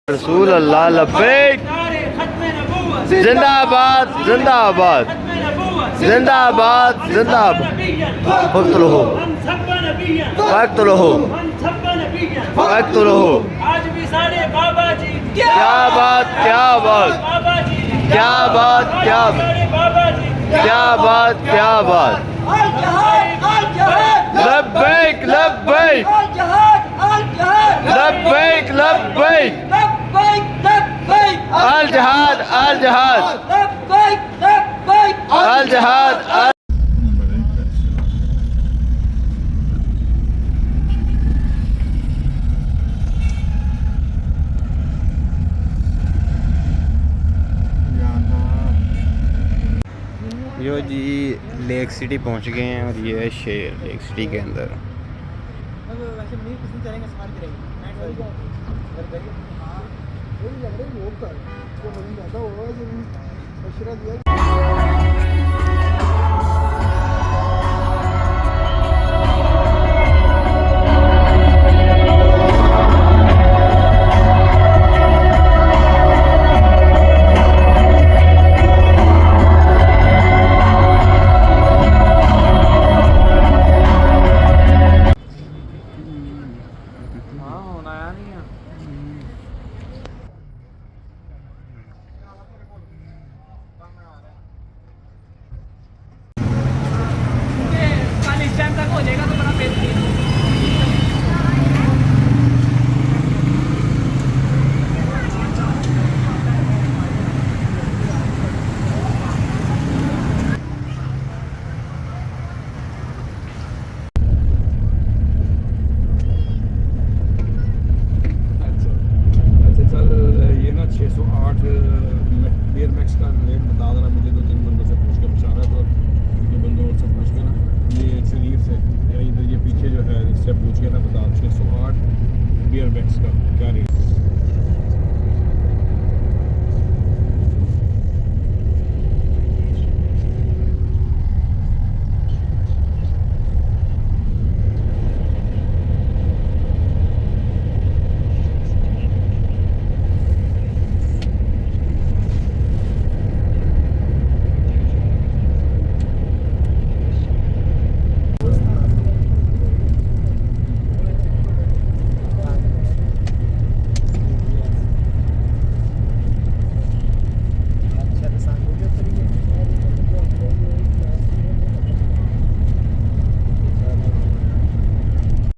रसूल अल्लाह लब्बैक जिंदाबाद जिंदाबाद जिंदाबाद जिंदाबाद वक्तुलहु वक्तुलहु वक्तुलहु। आज भी सारे बाबा जी क्या बात क्या बात क्या बात क्या क्या बात क्या बात। लब्बैक लब्बैक लब्बैक लब्बैक अल जहाद अल जहाद अल जहाद। यो जी लेक सिटी पहुंच गए हैं और ये है शेर लेक सिटी के अंदर। पूछ के ना बता 608 बियर बैक्स का क्या रेट।